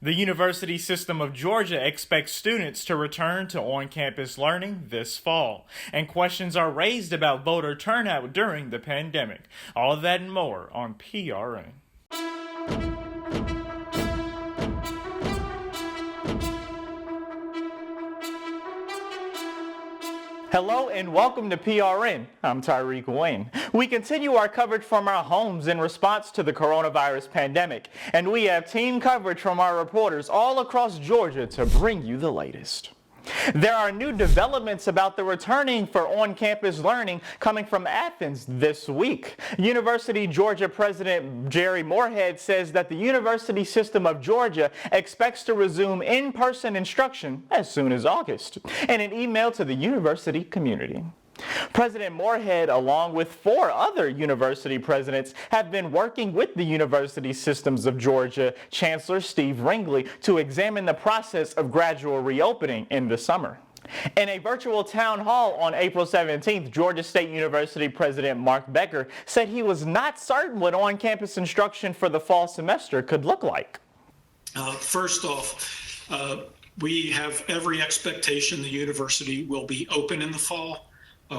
The University System of Georgia expects students to return to on-campus learning this fall, and questions are raised about voter turnout during the pandemic. All of that and more on PRN. Hello and welcome to PRN. I'm Tyreek Wayne. We continue our coverage from our homes in response to the coronavirus pandemic, and we have team coverage from our reporters all across Georgia to bring you the latest. There are new developments about the returning for on-campus learning coming from Athens this week. University Georgia President Jerry Moorhead says that the University System of Georgia expects to resume in-person instruction as soon as August, in an email to the university community. President Moorhead, along with 4 other university presidents, have been working with the University Systems of Georgia Chancellor Steve Ringley to examine the process of gradual reopening in the summer. In a virtual town hall on April 17th, Georgia State University President Mark Becker said he was not certain what on-campus instruction for the fall semester could look like. First off, we have every expectation the university will be open in the fall.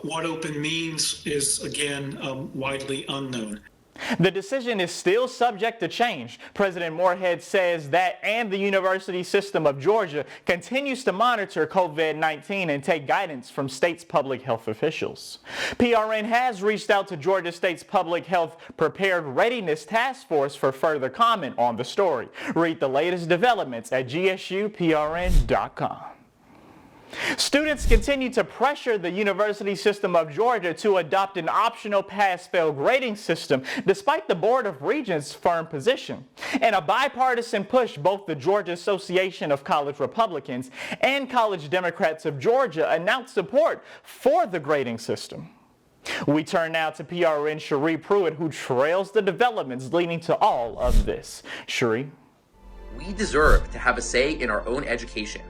What open means is, again, widely unknown. The decision is still subject to change. President Moorhead says that, and the University System of Georgia continues to monitor COVID-19 and take guidance from state's public health officials. PRN has reached out to Georgia State's Public Health Prepared Readiness Task Force for further comment on the story. Read the latest developments at gsuprn.com. Students continue to pressure the University System of Georgia to adopt an optional pass-fail grading system despite the Board of Regents' firm position. In a bipartisan push, both the Georgia Association of College Republicans and College Democrats of Georgia announced support for the grading system. We turn now to PRN Cherie Pruitt, who trails the developments leading to all of this. Cherie? We deserve to have a say in our own education.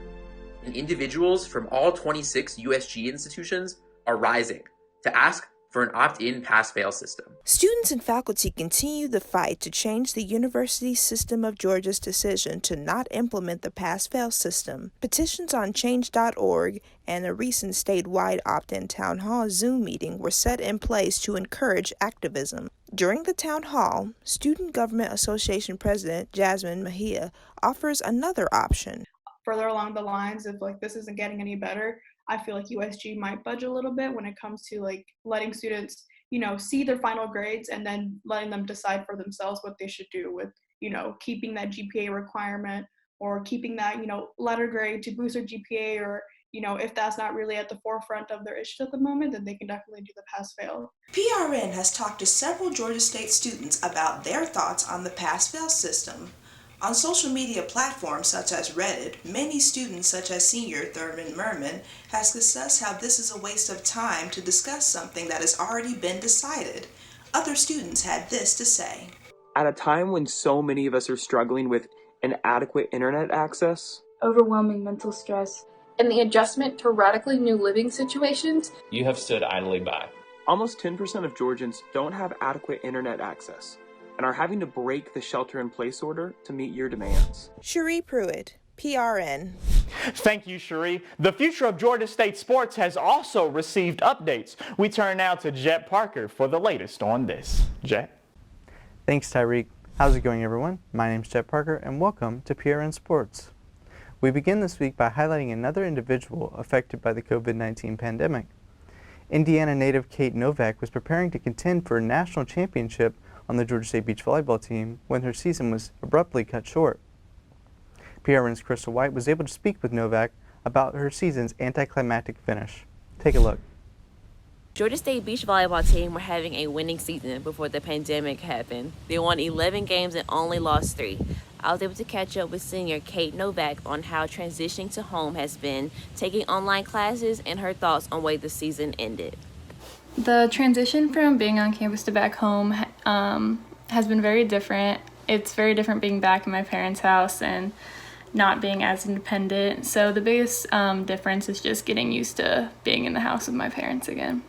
And individuals from all 26 USG institutions are rising to ask for an opt-in pass-fail system. Students and faculty continue the fight to change the University System of Georgia's decision to not implement the pass-fail system. Petitions on change.org and a recent statewide opt-in town hall Zoom meeting were set in place to encourage activism. During the town hall, Student Government Association President Jasmine Mejia offers another option. Further along the lines of this isn't getting any better, I feel like USG might budge a little bit when it comes to letting students, see their final grades and then letting them decide for themselves what they should do with, keeping that GPA requirement or keeping that, letter grade to boost their GPA, or, if that's not really at the forefront of their issues at the moment, then they can definitely do the pass-fail. PRN has talked to several Georgia State students about their thoughts on the pass-fail system. On social media platforms such as Reddit, many students such as senior Thurman Merman has discussed how this is a waste of time to discuss something that has already been decided. Other students had this to say. At a time when so many of us are struggling with inadequate internet access, overwhelming mental stress, and the adjustment to radically new living situations, you have stood idly by. Almost 10% of Georgians don't have adequate internet access and are having to break the shelter-in-place order to meet your demands. Cherie Pruitt, PRN. Thank you, Cherie. The future of Georgia State sports has also received updates. We turn now to Jet Parker for the latest on this. Jet? Thanks, Tyreek. How's it going, everyone? My name's Jet Parker, and welcome to PRN Sports. We begin this week by highlighting another individual affected by the COVID-19 pandemic. Indiana native Kate Novak was preparing to contend for a national championship on the Georgia State beach volleyball team when her season was abruptly cut short. PRN's Crystal White was able to speak with Novak about her season's anticlimactic finish. Take a look. Georgia State beach volleyball team were having a winning season before the pandemic happened. They won 11 games and only lost 3. I was able to catch up with senior Kate Novak on how transitioning to home has been, taking online classes, and her thoughts on the way the season ended. The transition from being on campus to back home has been very different. It's very different being back in my parents' house and not being as independent. So the biggest difference is just getting used to being in the house with my parents again.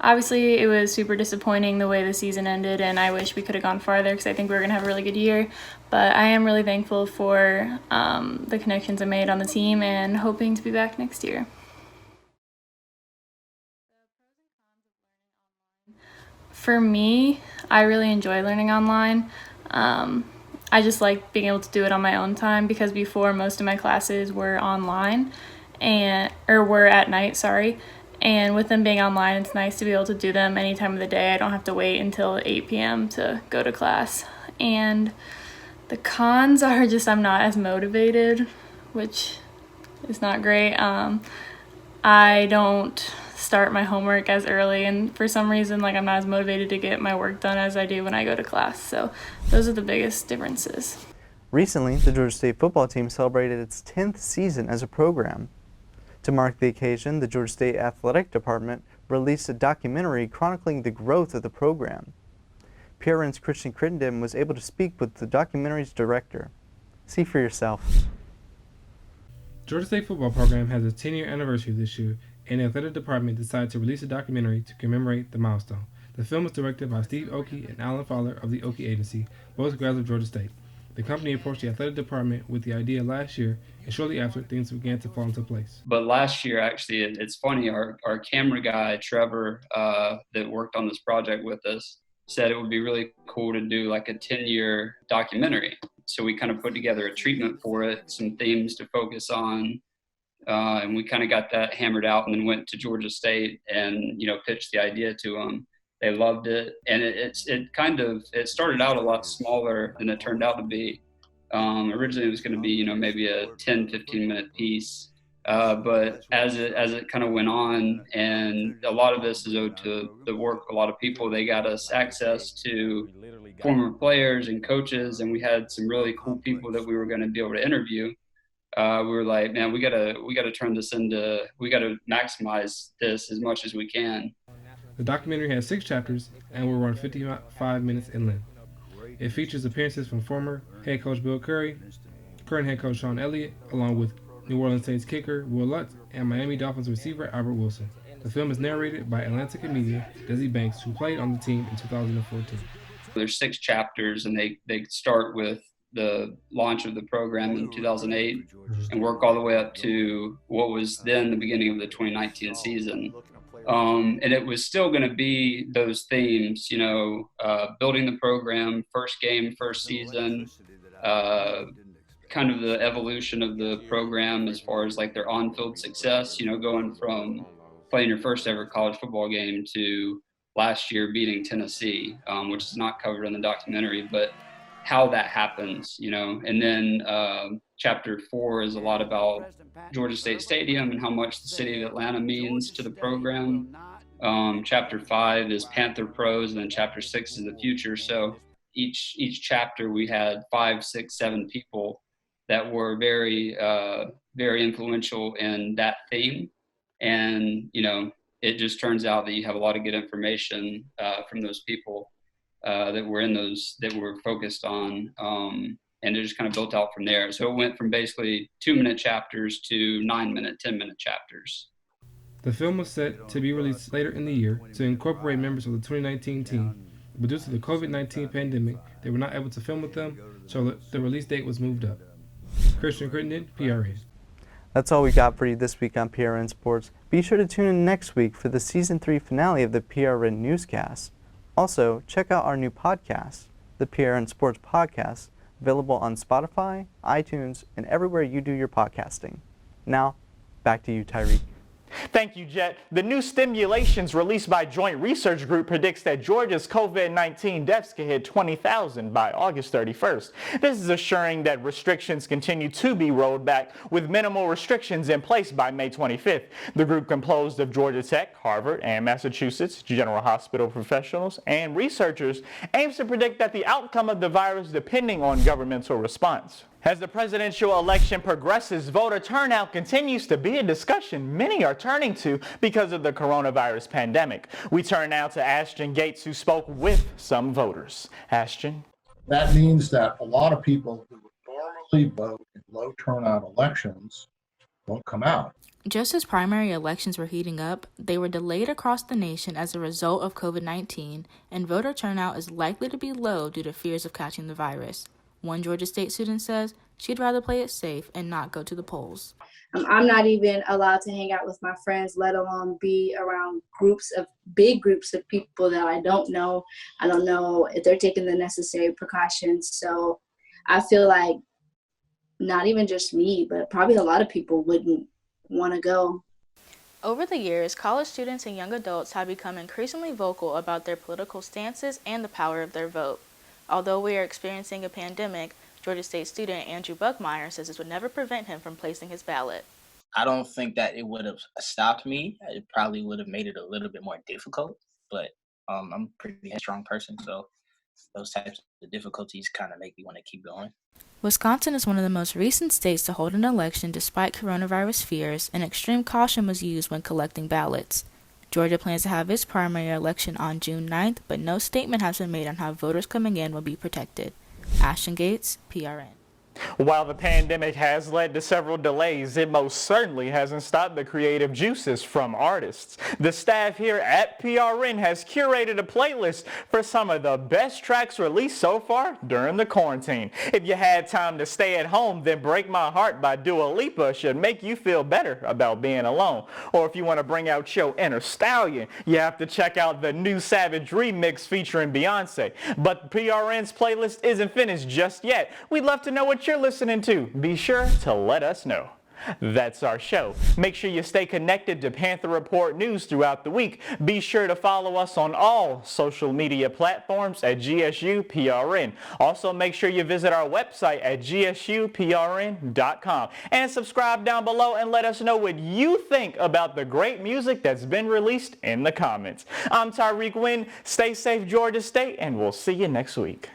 Obviously, it was super disappointing the way the season ended, and I wish we could have gone farther because I think we were going to have a really good year. But I am really thankful for the connections I made on the team and hoping to be back next year. For me, I really enjoy learning online. I just like being able to do it on my own time because before most of my classes were online or were at night, sorry. And with them being online, it's nice to be able to do them any time of the day. I don't have to wait until 8 p.m. to go to class. And the cons are just I'm not as motivated, which is not great. I don't start my homework as early, and for some reason, like, I'm not as motivated to get my work done as I do when I go to class. So those are the biggest differences. Recently, the Georgia State football team celebrated its 10th season as a program. To mark the occasion, the Georgia State Athletic Department released a documentary chronicling the growth of the program. PRN's Christian Crittenden was able to speak with the documentary's director. See for yourself. Georgia State football program has its 10-year anniversary this year, and the athletic department decided to release a documentary to commemorate the milestone. The film is directed by Steve Oakey and Alan Fowler of the Oakey Agency, both grads of Georgia State. The company approached the athletic department with the idea last year, and shortly after, things began to fall into place. But last year, actually, it's funny, our camera guy, Trevor, that worked on this project with us, said it would be really cool to do like a 10-year documentary. So we kind of put together a treatment for it, some themes to focus on, and we kind of got that hammered out and then went to Georgia State and, pitched the idea to them. They loved it, and it started out a lot smaller than it turned out to be. Originally it was going to be, maybe a 10, 15-minute piece. But as it kind of went on, and a lot of this is owed to the work of a lot of people, they got us access to former players and coaches, and we had some really cool people that we were going to be able to interview. We were like, man, we gotta turn this into, we gotta maximize this as much as we can. The documentary has 6 chapters and will run 55 minutes in length. It features appearances from former head coach Bill Curry, current head coach Sean Elliott, along with New Orleans Saints kicker Will Lutz and Miami Dolphins receiver Albert Wilson. The film is narrated by Atlantic comedian Desi Banks, who played on the team in 2014. There's 6 chapters, and they start with the launch of the program in 2008 and work all the way up to what was then the beginning of the 2019 season. And it was still going to be those themes, building the program, first game, first season, kind of the evolution of the program as far as like their on-field success, going from playing your first ever college football game to last year beating Tennessee, which is not covered in the documentary, but how that happens, and then chapter 4 is a lot about Georgia State Stadium and how much the city of Atlanta means to the program. Chapter 5 is Panther pros, and then chapter 6 is the future. So each chapter we had 5, 6, 7 people that were very, very influential in that theme. And, it just turns out that you have a lot of good information from those people that were focused on, and it just kind of built out from there. So it went from basically 2-minute chapters to 9-minute, 10-minute chapters. The film was set to be released later in the year to incorporate members of the 2019 team, but due to the COVID-19 pandemic, they were not able to film with them, so the release date was moved up. Christian Crittenden, PRN. That's all we got for you this week on PRN Sports. Be sure to tune in next week for the Season 3 finale of the PRN Newscast. Also, check out our new podcast, the PRN Sports Podcast, available on Spotify, iTunes, and everywhere you do your podcasting. Now, back to you, Tyreek. Thank you, Jet. The new stimulations released by Joint Research Group predicts that Georgia's COVID-19 deaths could hit 20,000 by August 31st. This is assuring that restrictions continue to be rolled back, with minimal restrictions in place by May 25th. The group, composed of Georgia Tech, Harvard, and Massachusetts General Hospital professionals and researchers, aims to predict that the outcome of the virus depending on governmental response. As the presidential election progresses, voter turnout continues to be a discussion many are turning to because of the coronavirus pandemic. We turn now to Ashton Gates, who spoke with some voters. Ashton? That means that a lot of people who would normally vote in low turnout elections won't come out. Just as primary elections were heating up, they were delayed across the nation as a result of COVID-19, and voter turnout is likely to be low due to fears of catching the virus. One Georgia State student says she'd rather play it safe and not go to the polls. I'm not even allowed to hang out with my friends, let alone be around big groups of people that I don't know. I don't know if they're taking the necessary precautions. So I feel like not even just me, but probably a lot of people wouldn't want to go. Over the years, college students and young adults have become increasingly vocal about their political stances and the power of their vote. Although we are experiencing a pandemic, Georgia State student Andrew Buckmeyer says this would never prevent him from placing his ballot. I don't think that it would have stopped me. It probably would have made it a little bit more difficult, but I'm a pretty headstrong person, so those types of difficulties kind of make me want to keep going. Wisconsin is one of the most recent states to hold an election despite coronavirus fears, and extreme caution was used when collecting ballots. Georgia plans to have its primary election on June 9th, but no statement has been made on how voters coming in will be protected. Ashton Gates, PRN. While the pandemic has led to several delays, it most certainly hasn't stopped the creative juices from artists. The staff here at PRN has curated a playlist for some of the best tracks released so far during the quarantine. If you had time to stay at home, then Break My Heart by Dua Lipa should make you feel better about being alone. Or if you want to bring out your inner stallion, you have to check out the new Savage remix featuring Beyonce. But PRN's playlist isn't finished just yet. We'd love to know what you're listening to. Be sure to let us know. That's our show. Make sure you stay connected to Panther Report news throughout the week. Be sure to follow us on all social media platforms at GSUPRN. Also, make sure you visit our website at gsuprn.com and subscribe down below and let us know what you think about the great music that's been released in the comments. I'm Tyreek Wynn. Stay safe, Georgia State, and we'll see you next week.